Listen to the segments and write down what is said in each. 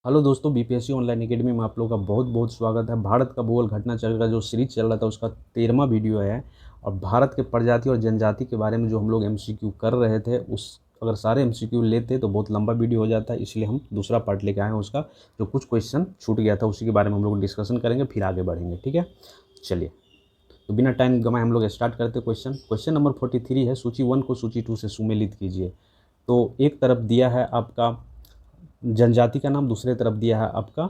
Hello दोस्तों, BPSC online academy में आप लोगों का बहुत बहुत स्वागत है। भारत का भूगोल घटना चक्र का जो सीरीज चल रहा था उसका 13वां वीडियो है। और भारत के प्रजाति और जनजाति के बारे में जो हम लोग एमसीक्यू कर रहे थे, उस अगर सारे एमसीक्यू लेते तो बहुत लंबा वीडियो हो जाता है, इसलिए हम दूसरा पार्ट लेके आए हैं। उसका जो कुछ क्वेश्चन छूट गया था उसी के बारे में हम लोग डिस्कशन करेंगे, फिर आगे बढ़ेंगे। ठीक है, चलिए। तो बिना टाइम गंवाए हम लोग स्टार्ट करते क्वेश्चन नंबर 43 है, सूची 1 को सूची 2 से सुमेलित कीजिए। तो एक तरफ दिया है आपका जनजाति का नाम, दूसरे तरफ दिया है आपका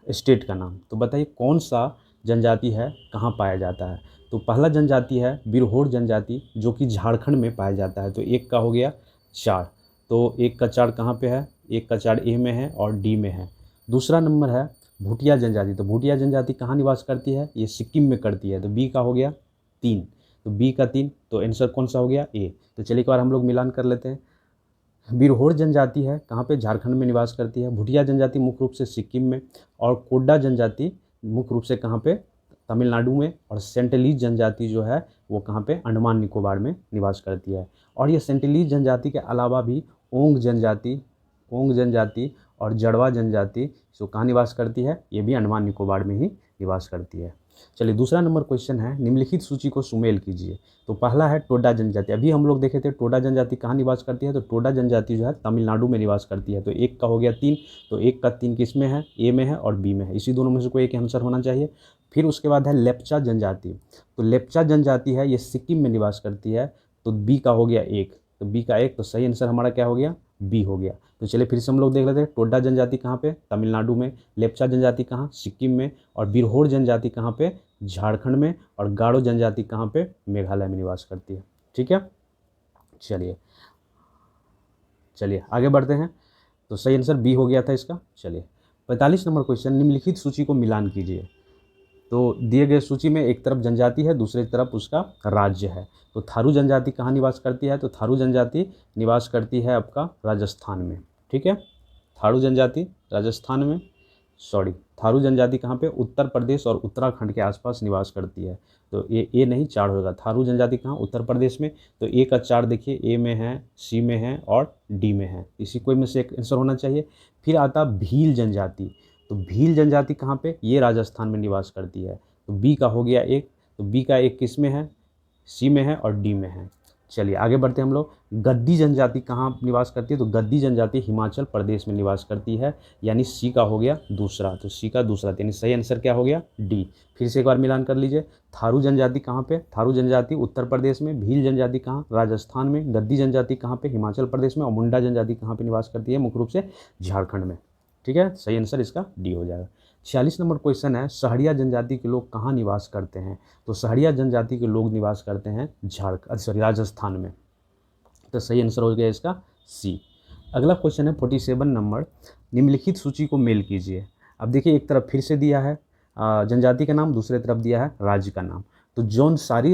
स्टेट का नाम। तो बताइए कौन सा जनजाति है, कहाँ पाया जाता है। तो पहला जनजाति है बिरहोर जनजाति, जो कि झारखंड में पाया जाता है। तो एक का हो गया 4। तो एक का 4 कहाँ पे है, एक का 4 ए में है और डी में है। दूसरा नंबर है भूटिया जनजाति। तो भूटिया जनजाति कहाँ निवास करती है, ये सिक्किम में करती है। तो बी का हो गया 3। तो बी का 3, तो आंसर कौन सा हो गया, ए। तो चलिए एक बार हम लोग मिलान कर लेते हैं। बिरहोर जनजाति है कहाँ पे, झारखंड में निवास करती है। भूटिया जनजाति मुख्य रूप से सिक्किम में, और कोड्डा जनजाति मुख्य रूप से कहाँ पे, तमिलनाडु में। और सेंटिलीज जनजाति जो है वो कहाँ पे, अंडमान निकोबार में निवास करती है। और ये सेंटिलीज जनजाति के अलावा भी ओंग जनजाति और जड़वा जनजाति जो कहाँ निवास करती है, ये भी अंडमान निकोबार में ही निवास करती है। चलिए दूसरा नंबर क्वेश्चन है, निम्नलिखित सूची को सुमेल कीजिए। तो पहला है टोडा जनजाति। अभी हम लोग देखे थे टोडा जनजाति कहाँ निवास करती है। तो टोडा जनजाति जो है तमिलनाडु में निवास करती है। तो एक का हो गया 3। तो एक का 3 किस में है, ए में है और बी में है। इसी दोनों में से कोई एक आंसर होना चाहिए। फिर उसके बाद है लेप्चा जनजाति। तो लेप्चा जनजाति है, ये सिक्किम में निवास करती है। तो बी का हो गया 1। तो बी का 1, तो सही आंसर हमारा क्या हो गया, बी हो गया। तो चलिए फिर से हम लोग देख लेते हैं। टोडा जनजाति कहाँ पे, तमिलनाडु में। लेप्चा जनजाति कहाँ, सिक्किम में। और बिरहोर जनजाति कहाँ पे, झारखंड में। और गारो जनजाति कहाँ पे, मेघालय में निवास करती है। ठीक है, चलिए आगे बढ़ते हैं। तो सही आंसर बी हो गया था इसका। चलिए 45 नंबर क्वेश्चन, निम्नलिखित सूची को मिलान कीजिए। तो दिए गए सूची में एक तरफ जनजाति है, दूसरी तरफ उसका राज्य है। तो थारू जनजाति कहाँ निवास करती है। तो थारू जनजाति निवास करती है आपका राजस्थान में। ठीक है, थारू जनजाति राजस्थान में, सॉरी, थारू जनजाति कहाँ पे, उत्तर प्रदेश और उत्तराखंड के आसपास निवास करती है। तो ए नहीं 4 होगा। थारू जनजाति कहाँ, उत्तर प्रदेश में। तो ए का 4 देखिए, ए में है, सी में है और डी में है। इसी कोई में से एक आंसर होना चाहिए। फिर आता भील जनजाति। तो भील जनजाति कहाँ पे, ये राजस्थान में निवास करती है। तो बी का हो गया 1। तो बी का 1 किस में है, सी में है और डी में है। चलिए आगे बढ़ते हैं हम लोग। गद्दी जनजाति कहाँ निवास करती है। तो गद्दी जनजाति हिमाचल प्रदेश में निवास करती है, यानी सी का हो गया दूसरा। तो सी का दूसरा, यानी सही आंसर क्या हो गया, डी। फिर से एक बार मिलान कर लीजिए। थारू जनजाति कहाँ पे, थारू जनजाति उत्तर प्रदेश में। भील जनजाति कहाँ, राजस्थान में। गद्दी जनजाति कहाँ पे, हिमाचल प्रदेश में। और मुंडा जनजाति कहाँ पे निवास करती है, मुख्य रूप से झारखंड में। ठीक है, सही आंसर इसका डी हो जाएगा। 46 नंबर क्वेश्चन है, सहरिया जनजाति के लोग कहाँ निवास करते हैं। तो सहरिया जनजाति के लोग निवास करते हैं राजस्थान में। तो सही आंसर हो गया इसका सी। अगला क्वेश्चन है 47 नंबर, निम्नलिखित सूची को मेल कीजिए। अब देखिए एक तरफ फिर से दिया है जनजाति का नाम, दूसरे तरफ दिया है राज्य का नाम। तो जौनसारी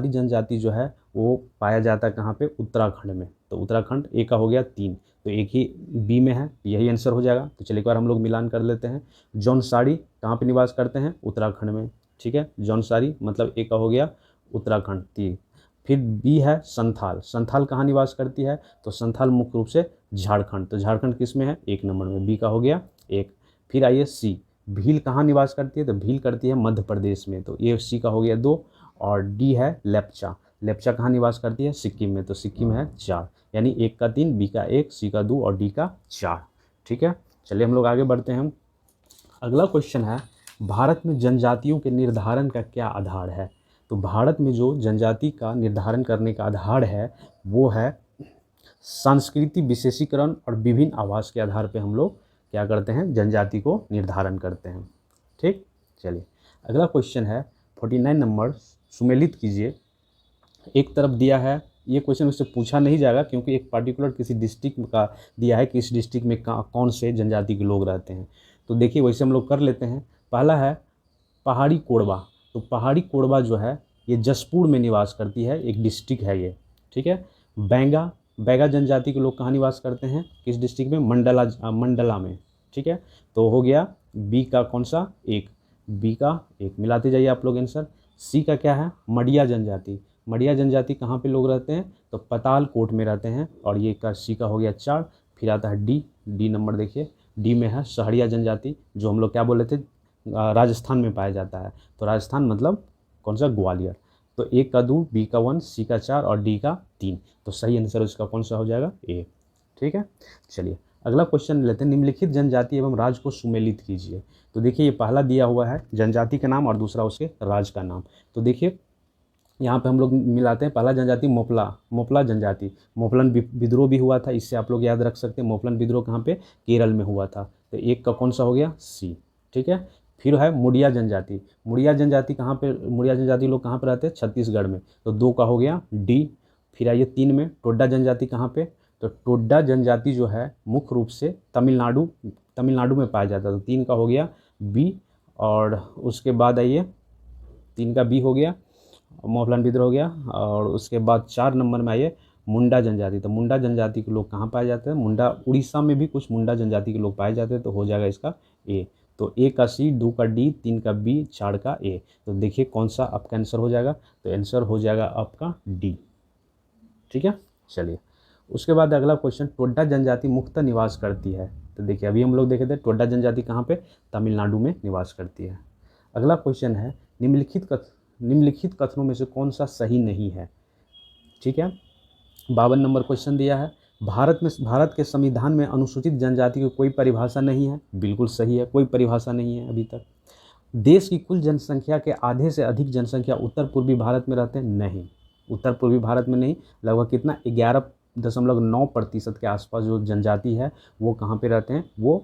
जनजाति जो है वो पाया जाता है कहाँ पे, उत्तराखंड में। तो उत्तराखंड, ए का हो गया 3। तो एक ही बी में है, यही आंसर हो जाएगा। तो चलिए एक बार हम लोग मिलान कर लेते हैं। जौनसारी कहाँ पे निवास करते हैं, उत्तराखंड में। ठीक है, जौनसारी मतलब ए का हो गया उत्तराखंड 3। फिर बी है संथाल। संथाल कहाँ निवास करती है। तो संथाल मुख्य रूप से झारखंड। तो झारखंड किस में है, 1 नंबर में, बी का हो गया 1। फिर आइए सी, भील कहाँ निवास करती है। तो भील करती है मध्य प्रदेश में। तो ये सी का हो गया 2। और डी है लेप्चा। लेप्चा कहाँ निवास करती है, सिक्किम में। तो सिक्किम है 4, यानी 1 का 3, बी का 1, सी का 2 और डी का 4। ठीक है, चलिए हम लोग आगे बढ़ते हैं। अगला क्वेश्चन है, भारत में जनजातियों के निर्धारण का क्या आधार है। तो भारत में जो जनजाति का निर्धारण करने का आधार है वो है सांस्कृतिक विशेषीकरण और विभिन्न आवास के आधार पे हम लोग क्या करते हैं, जनजाति को निर्धारण करते हैं। ठीक, चलिए अगला क्वेश्चन है 49 नंबर, सुमेलित कीजिए। एक तरफ दिया है, ये क्वेश्चन उससे पूछा नहीं जाएगा क्योंकि एक पार्टिकुलर किसी डिस्ट्रिक्ट का दिया है कि इस डिस्ट्रिक्ट में कौन से जनजाति के लोग रहते हैं। तो देखिए वैसे हम लोग कर लेते हैं। पहला है पहाड़ी कोरबा। तो पहाड़ी कोरबा जो है ये जसपुर में निवास करती है, एक डिस्ट्रिक्ट है ये। ठीक है, बैगा जनजाति के लोग कहाँ निवास करते हैं, किस डिस्ट्रिक्ट में, मंडला में। ठीक है, तो हो गया बी का कौन सा 1, बी का 1, मिलाते जाइए आप लोग आंसर। सी का क्या है, मडिया जनजाति। मडिया जनजाति कहाँ पे लोग रहते हैं, तो पतालकोट में रहते हैं, और ये का सी का हो गया 4। फिर आता है डी नंबर देखिए, डी में है सहरिया जनजाति, जो हम लोग क्या बोले थे राजस्थान में पाया जाता है। तो राजस्थान मतलब कौन सा, ग्वालियर। तो ए का 2, बी का 1, सी का 4 और डी का 3। तो सही आंसर उसका कौन सा हो जाएगा, ए। ठीक है, चलिए अगला क्वेश्चन लेते हैं। निम्नलिखित जनजाति एवं राज्य को सुमेलित कीजिए। तो देखिए ये पहला दिया हुआ है जनजाति का नाम और दूसरा उसके राज्य का नाम। तो देखिए यहाँ पे हम लोग मिलाते हैं। पहला जनजाति मोपला जनजाति, मोपलन विद्रोह भी हुआ था, इससे आप लोग याद रख सकते हैं। मोपलन विद्रोह कहाँ पे, केरल में हुआ था। तो एक का कौन सा हो गया, सी। ठीक है, फिर है मुड़िया जनजाति। मुड़िया जनजाति कहाँ पे, मुड़िया जनजाति लोग कहाँ पे रहते हैं, छत्तीसगढ़ में। तो 2 का हो गया डी। फिर आइए 3 में टोड्डा जनजाति कहाँ पे, तो टोड्डा जनजाति जो है मुख्य रूप से तमिलनाडु में पाया जाता है। तो 3 का हो गया बी। और उसके बाद आइए 3 का बी हो गया, मोपलान विद्रोह हो गया। और उसके बाद 4 नंबर में आइए मुंडा जनजाति। तो मुंडा जनजाति के लोग कहाँ पाए जाते हैं, मुंडा उड़ीसा में भी कुछ मुंडा जनजाति के लोग पाए जाते हैं। तो हो जाएगा इसका ए। तो ए का सी, 2 का डी, 3 का बी, 4 का ए। तो देखिए कौन सा आपका आंसर हो जाएगा, तो आंसर हो जाएगा आपका डी। ठीक है, चलिए उसके बाद अगला क्वेश्चन, टोड्डा जनजाति मुख्यतः निवास करती है। तो देखिए अभी हम लोग देखे थे टोड्डा जनजाति कहाँ पे, तमिलनाडु में निवास करती है। अगला क्वेश्चन है, निम्नलिखित कथनों में से कौन सा सही नहीं है। ठीक है, 52 नंबर क्वेश्चन दिया है। भारत के संविधान में अनुसूचित जनजाति की कोई परिभाषा नहीं है। बिल्कुल सही है, कोई परिभाषा नहीं है अभी तक। देश की कुल जनसंख्या के आधे से अधिक जनसंख्या उत्तर पूर्वी भारत में रहते हैं। नहीं, उत्तर पूर्वी भारत में नहीं। लगभग कितना, 11.9% के आसपास जो जनजाति है वो कहाँ पे रहते हैं, वो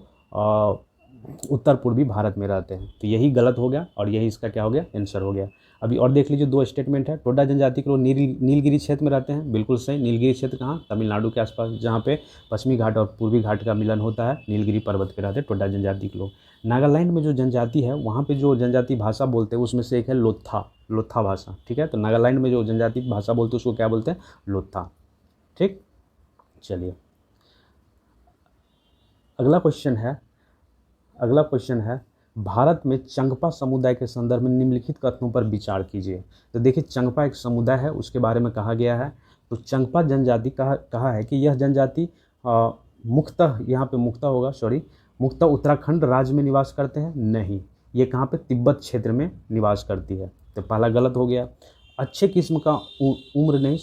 उत्तर पूर्वी भारत में रहते हैं। तो यही गलत हो गया और यही इसका क्या हो गया, आंसर हो गया। अभी और देख लीजिए 2 स्टेटमेंट है। टोड्डा जनजाति के लोग नीलगिरी क्षेत्र में रहते हैं। बिल्कुल सही, नीलगिरी क्षेत्र कहाँ, तमिलनाडु के आसपास, जहाँ पे पश्चिमी घाट और पूर्वी घाट का मिलन होता है। नीलगिरी पर्वत पे रहते हैं टोड्डा जनजाति के लोग। नागालैंड में जो जनजाति है वहाँ पे जो जनजाति भाषा बोलते हैं उसमें से एक है लोत्था भाषा। ठीक है, तो नागालैंड में जो जनजाति भाषा बोलते हैं उसको क्या बोलते हैं, लोत्था। ठीक, चलिए अगला क्वेश्चन है भारत में चंगपा समुदाय के संदर्भ में निम्नलिखित कथनों पर विचार कीजिए। तो देखिए चंगपा एक समुदाय है, उसके बारे में कहा गया है। तो चंगपा जनजाति कहा है कि यह जनजाति मुख्यतः यहाँ पे मुख्यतः उत्तराखंड राज्य में निवास करते हैं। नहीं, ये कहाँ पे, तिब्बत क्षेत्र में निवास करती है। तो पहला गलत हो गया। अच्छे किस्म का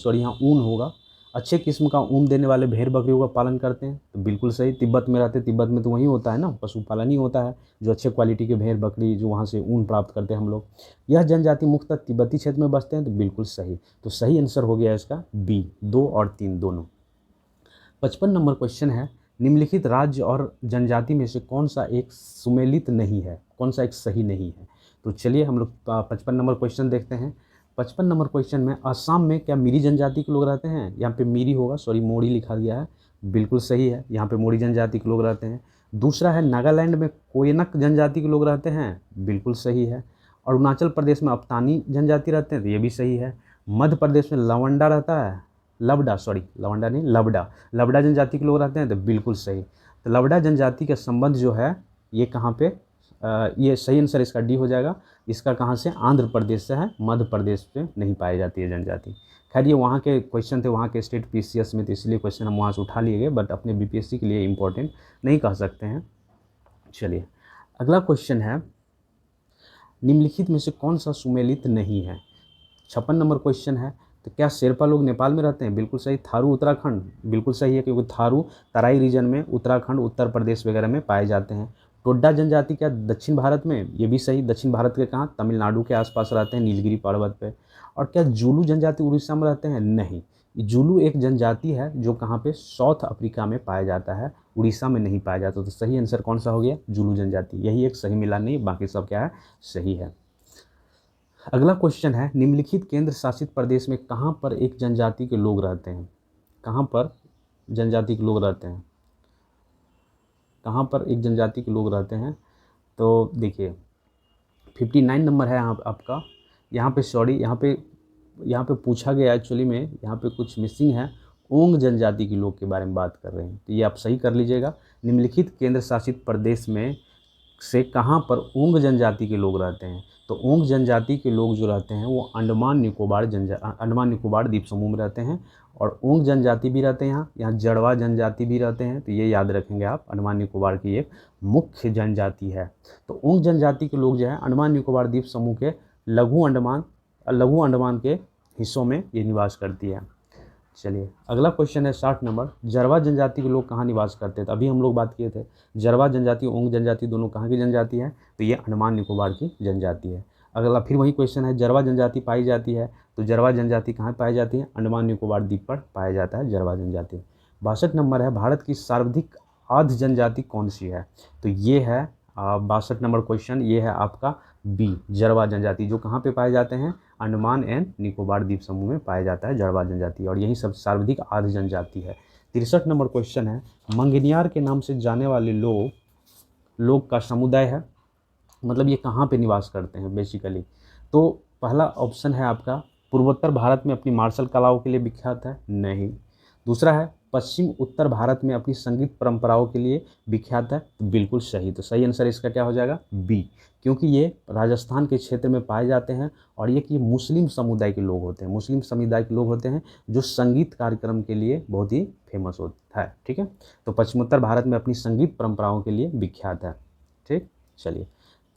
यहाँ ऊन होगा। अच्छे किस्म का ऊन देने वाले भेड़ बकरियों का पालन करते हैं। तो बिल्कुल सही, तिब्बत में रहते, तिब्बत में तो वही होता है ना, पशुपालन ही होता है, जो अच्छे क्वालिटी के भेड़ बकरी जो वहाँ से ऊन प्राप्त करते हैं हम लोग। यह जनजाति मुख्यतः तिब्बती क्षेत्र में बसते हैं। तो बिल्कुल सही, तो सही आंसर हो गया इसका बी, 2 और 3 दोनों। 55 नंबर क्वेश्चन है, निम्नलिखित राज्य और जनजाति में से कौन सा एक सुमेलित नहीं है, कौन सा एक सही नहीं है। तो चलिए हम लोग 55 नंबर क्वेश्चन देखते हैं। 55 नंबर क्वेश्चन में, असम में क्या मिरी जनजाति के लोग रहते हैं। यहाँ पे मिरी होगा, मोड़ी लिखा गया है। बिल्कुल सही है, यहाँ पे मोड़ी जनजाति के लोग रहते हैं। दूसरा है नागालैंड में कोयनक जनजाति के लोग रहते हैं। बिल्कुल सही है। अरुणाचल प्रदेश में अफ्तानी जनजाति रहते हैं। तो ये भी सही है। मध्य प्रदेश में लवंडा रहता है, लबडा जनजाति के लोग रहते हैं। तो बिल्कुल सही। तो लबडा जनजाति का संबंध जो है ये कहाँ पे, ये सही आंसर इसका डी हो जाएगा। इसका कहाँ से, आंध्र प्रदेश से है, मध्य प्रदेश में नहीं पाई जाती है जनजाति। खैर ये वहाँ के क्वेश्चन थे, वहाँ के स्टेट PCS में, तो इसलिए क्वेश्चन हम वहाँ से उठा लिए गए, बट अपने BPSC के लिए इम्पोर्टेंट नहीं कह सकते हैं। चलिए अगला क्वेश्चन है, निम्नलिखित में से कौन सा सुमेलित नहीं है। 56 नंबर क्वेश्चन है। तो क्या शेरपा लोग नेपाल में रहते हैं। बिल्कुल सही। थारू उत्तराखंड, बिल्कुल सही है, क्योंकि थारू तराई रीजन में उत्तराखंड, उत्तर प्रदेश वगैरह में पाए जाते हैं। टोड्डा जनजाति क्या दक्षिण भारत में, ये भी सही। दक्षिण भारत के कहाँ, तमिलनाडु के आसपास रहते हैं, नीलगिरी पर्वत पे। और क्या जुलू जनजाति उड़ीसा में रहते हैं। नहीं, जुलू एक जनजाति है जो कहाँ पे, साउथ अफ्रीका में पाया जाता है, उड़ीसा में नहीं पाया जाता। तो सही आंसर कौन सा हो गया, जुलू जनजाति। यही एक सही मिला, नहीं बाकी सब क्या है, सही है। अगला क्वेश्चन है, निम्नलिखित केंद्र शासित प्रदेश में कहाँ पर एक जनजाति के लोग रहते हैं। कहाँ पर जनजाति के लोग रहते हैं, कहाँ पर एक जनजाति के लोग रहते हैं। तो देखिए 59 नंबर है आपका। यहाँ पे पूछा गया एक्चुअली में, यहाँ पे कुछ मिसिंग है। ओंग जनजाति के लोग के बारे में बात कर रहे हैं, तो ये आप सही कर लीजिएगा। निम्नलिखित केंद्र शासित प्रदेश में से कहाँ पर ओंग जनजाति के लोग रहते हैं। तो तो ओंग जनजाति के लोग जो रहते हैं वो अंडमान निकोबार द्वीप समूह में रहते हैं, और ओंग जनजाति भी रहते हैं यहाँ जड़वा जनजाति भी रहते हैं। तो ये याद रखेंगे आप, अंडमान निकोबार की एक मुख्य जनजाति है। तो ओंग जनजाति के लोग जो है अंडमान निकोबार द्वीप समूह के लघु अंडमान के हिस्सों में ये निवास करती है। चलिए अगला क्वेश्चन है 60 नंबर, जड़वा जनजाति के लोग कहाँ निवास करते थे? अभी हम लोग बात किए थे जड़वा जनजाति ओंग जनजाति दोनों कहाँ की जनजाति है, तो ये अंडमान निकोबार की जनजाति है। अगला फिर वही क्वेश्चन है, जड़वा जनजाति पाई जाती है, तो जड़वा जनजाति कहाँ पाई जाती है? अंडमान निकोबार द्वीप पर पाया जाता है जड़वा जनजाति। 62 नंबर है, भारत की सर्वाधिक आर्द्र जनजाति कौन सी है? तो ये है 62 नंबर क्वेश्चन, ये है आपका बी, जड़वा जनजाति, जो कहाँ पे पाए जाते हैं? अंडमान एंड निकोबार द्वीप समूह में पाया जाता है जड़वा जनजाति, और यही सब सर्वाधिक आर्द्र जनजाति है। 63 नंबर क्वेश्चन है, मंगनियार के नाम से जाने वाले लोग का समुदाय है, मतलब ये कहाँ पे निवास करते हैं बेसिकली? तो पहला ऑप्शन है आपका पूर्वोत्तर भारत में अपनी मार्शल कलाओं के लिए विख्यात है, नहीं। दूसरा है पश्चिम उत्तर भारत में अपनी संगीत परंपराओं के लिए विख्यात है, तो बिल्कुल सही। तो सही आंसर इसका क्या हो जाएगा? बी, क्योंकि ये राजस्थान के क्षेत्र में पाए जाते हैं, और ये कि मुस्लिम समुदाय के लोग होते हैं, मुस्लिम समुदाय के लोग होते हैं जो संगीत कार्यक्रम के लिए बहुत ही फेमस होता है। ठीक है, तो पश्चिमोत्तर भारत में अपनी संगीत परंपराओं के लिए विख्यात है। ठीक, चलिए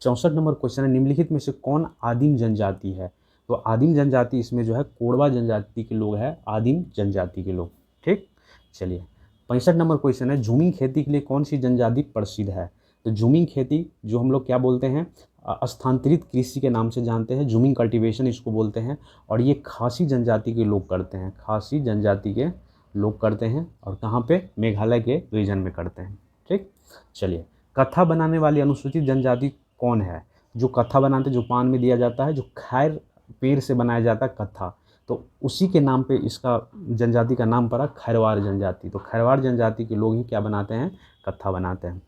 64 नंबर क्वेश्चन है, निम्नलिखित में से कौन आदिम जनजाति है? तो आदिम जनजाति इसमें जो है कोरवा जनजाति के लोग हैं, आदिम जनजाति के लोग। ठीक, चलिए 65 नंबर क्वेश्चन है, झूमिंग खेती के लिए कौन सी जनजाति प्रसिद्ध है? तो झूमिंग खेती जो हम लोग क्या बोलते हैं, स्थानांतरित कृषि के नाम से जानते हैं, झूमिंग कल्टीवेशन इसको बोलते हैं, और ये खासी जनजाति के लोग करते हैं, खासी जनजाति के लोग करते हैं, और कहाँ पे? मेघालय के रीजन में करते हैं। ठीक, चलिए कथा बनाने वाली अनुसूचित जनजाति कौन है? जो कथा बनाते, जो पान में दिया जाता है, जो खैर पेड़ से बनाया जाता है कथा, तो उसी के नाम पे इसका जनजाति का नाम पड़ा खैरवार जनजाति। तो खैरवार जनजाति के लोग ही क्या बनाते हैं? कथा बनाते हैं।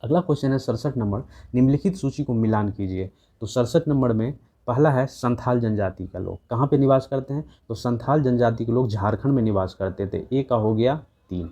अगला क्वेश्चन है 67 नंबर, निम्नलिखित सूची को मिलान कीजिए। तो 67 नंबर में पहला है संथाल जनजाति का लोग कहाँ पे निवास करते हैं? तो संथाल जनजाति के लोग झारखंड में निवास करते थे, ए का हो गया 3।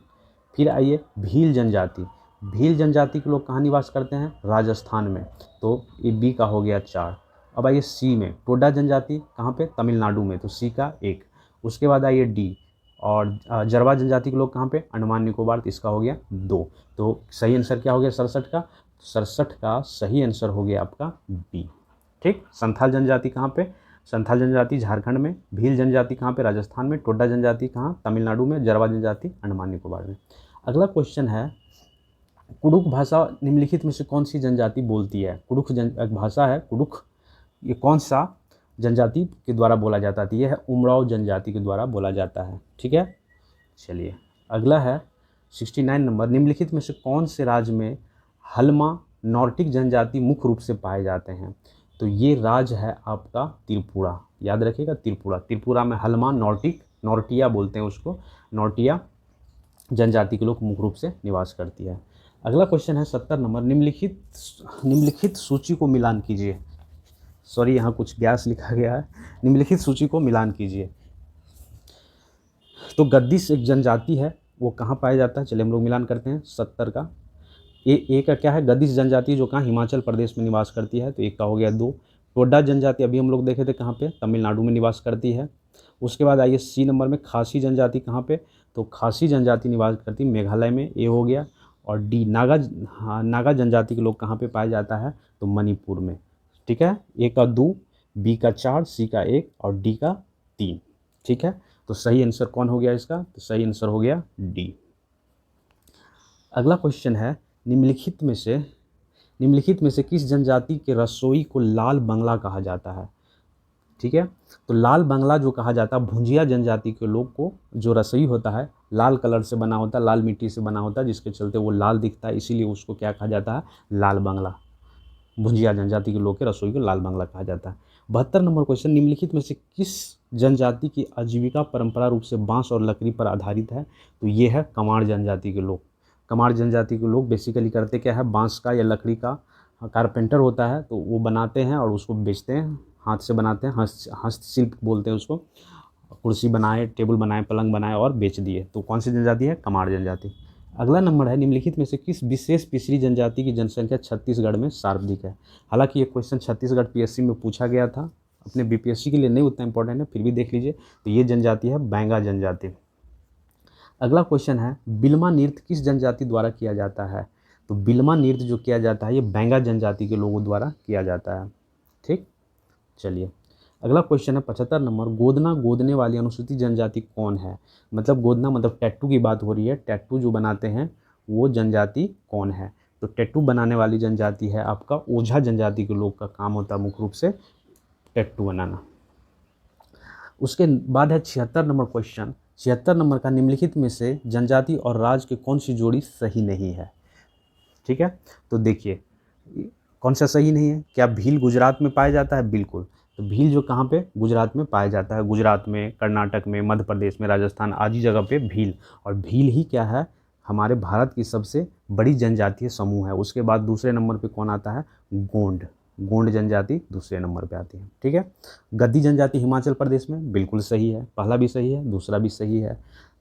फिर आइए भील जनजाति, भील जनजाति के लोग कहाँ निवास करते हैं? राजस्थान में, तो ये बी का हो गया 4। अब आइए सी में, टोडा जनजाति कहाँ पे? तमिलनाडु में, तो सी का 1। उसके बाद आइए डी, और जड़वा जनजाति के लोग कहाँ पे? अंडमान निकोबार, तो इसका हो गया 2। तो सही आंसर क्या हो गया 67 का? 67 का सही आंसर हो गया आपका बी। ठीक, संथाल जनजाति कहाँ पे? संथाल जनजाति झारखंड में, भील जनजाति कहाँ पे? राजस्थान में, टोडा जनजाति कहाँ? तमिलनाडु में, जड़वा जनजाति अंडमान निकोबार में। अगला क्वेश्चन है, कुडुख भाषा निम्नलिखित में से कौन सी जनजाति बोलती है? कुडुख भाषा है कुडुख, ये कौन सा जनजाति के द्वारा बोला जाता है? यह है उमराव जनजाति के द्वारा बोला जाता है। ठीक है, चलिए अगला है 69 नंबर, निम्नलिखित में से कौन से राज्य में हल्मा नॉर्टिक जनजाति मुख्य रूप से पाए जाते हैं? तो ये राज्य है आपका त्रिपुरा, याद रखिएगा त्रिपुरा। त्रिपुरा में हल्मा नॉर्टिक, नॉर्टिया बोलते हैं उसको, नॉर्टिया जनजाति के लोग मुख्य रूप से निवास करती है। अगला क्वेश्चन है 70 नंबर, निम्नलिखित सूची को मिलान कीजिए। सॉरी यहाँ कुछ गैस लिखा गया है, निम्नलिखित सूची को मिलान कीजिए। तो गद्दीस एक जनजाति है, वो कहाँ पाया जाता है? चलिए हम लोग मिलान करते हैं। 70 का ए का क्या है? गद्दीस जनजाति जो कहाँ? हिमाचल प्रदेश में निवास करती है, तो एक का हो गया 2। टोडा जनजाति अभी हम लोग देखे थे कहाँ पे? तमिलनाडु में निवास करती है। उसके बाद आइए सी नंबर में, खासी जनजाति कहाँ पे? तो खासी जनजाति निवास करती है मेघालय में, ए हो गया। और डी नागा जनजाति के लोग कहाँ पे पाया जाता है? तो मणिपुर में। ठीक है, ए का 2, बी का 4, सी का 1 और डी का 3। ठीक है, तो सही आंसर कौन हो गया इसका? तो सही आंसर हो गया डी। अगला क्वेश्चन है, निम्नलिखित में से किस जनजाति के रसोई को लाल बंगला कहा जाता है? ठीक है, तो लाल बंगला जो कहा जाता है, भुंजिया जनजाति के लोग को जो रसोई होता है लाल कलर से बना होता है, लाल मिट्टी से बना होता है, जिसके चलते वो लाल दिखता है, इसीलिए उसको क्या कहा जाता है? लाल बंगला। भुंजिया जनजाति के लोग के रसोई को लाल बंगला कहा जाता है। 72 नंबर क्वेश्चन, निम्नलिखित में से किस जनजाति की आजीविका परंपरा रूप से बांस और लकड़ी पर आधारित है? तो ये है कमार जनजाति के लोग। कमार जनजाति के लोग बेसिकली करते क्या है? बांस का या लकड़ी का कारपेंटर होता है, तो वो बनाते हैं और उसको बेचते हैं, हाथ से बनाते हैं, हस्तशिल्प बोलते हैं उसको। कुर्सी बनाए, टेबल बनाए, पलंग बनाए और बेच दिए, तो कौन सी जनजाति है? कमार जनजाति। अगला नंबर है, निम्नलिखित में से किस विशेष पिछड़ी जनजाति की जनसंख्या छत्तीसगढ़ में सर्वाधिक है। हालांकि ये क्वेश्चन छत्तीसगढ़ पीएससी में पूछा गया था, अपने बीपीएससी के लिए नहीं उतना इंपॉर्टेंट है, फिर भी देख लीजिए। तो ये जनजाति है बैंगा जनजाति। अगला क्वेश्चन है, बिल्मा नृत्य किस जनजाति द्वारा किया जाता है। तो बिल्मा नृत्य जो किया जाता है ये बैंगा जनजाति के लोगों द्वारा किया जाता है। ठीक, चलिए अगला क्वेश्चन है 75 नंबर, गोदना गोदने वाली अनुसूचित जनजाति कौन है। मतलब गोदना मतलब टैटू की बात हो रही है, टैटू जो बनाते हैं वो जनजाति कौन है। तो टैटू बनाने वाली जनजाति है आपका ओझा जनजाति के लोग का काम होता है मुख्य रूप से टैटू बनाना। उसके बाद है 76 नंबर क्वेश्चन, 76 नंबर का, निम्नलिखित में से जनजाति और राज के कौन सी जोड़ी सही नहीं है। ठीक है, तो देखिए कौन सा सही नहीं है। क्या भील गुजरात में पाया जाता है। बिल्कुल, तो भील जो कहाँ पे, गुजरात में पाया जाता है। गुजरात में, कर्नाटक में, मध्य प्रदेश में, राजस्थान आदि जगह पे भील, और भील ही क्या है, हमारे भारत की सबसे बड़ी जनजातीय समूह है। उसके बाद दूसरे नंबर पे कौन आता है, गोंड, गोंड जनजाति दूसरे नंबर पे आती है। ठीक है, गद्दी जनजाति हिमाचल प्रदेश में, बिल्कुल सही है, पहला भी सही है, दूसरा भी सही है।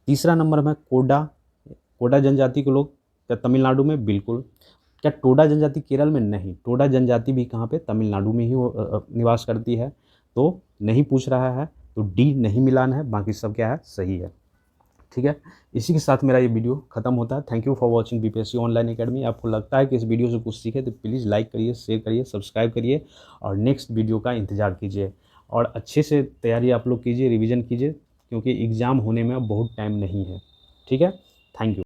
तीसरा नंबर में कोडा, कोडा जनजाति के लोग क्या तमिलनाडु में, बिल्कुल। क्या टोडा जनजाति केरल में, नहीं, टोडा जनजाति भी कहाँ पे, तमिलनाडु में ही निवास करती है, तो नहीं पूछ रहा है, तो डी नहीं मिलान है, बाकी सब क्या है, सही है। ठीक है, इसी के साथ मेरा ये वीडियो खत्म होता है। Thank you for watching BPSC online academy. आपको लगता है कि इस वीडियो से कुछ सीखे तो प्लीज़ लाइक करिए, शेयर करिए, सब्सक्राइब करिए और नेक्स्ट वीडियो का इंतजार कीजिए। और अच्छे से तैयारी आप लोग कीजिए, रिविज़न कीजिए, क्योंकि एग्ज़ाम होने में अब बहुत टाइम नहीं है। ठीक है, थैंक यू।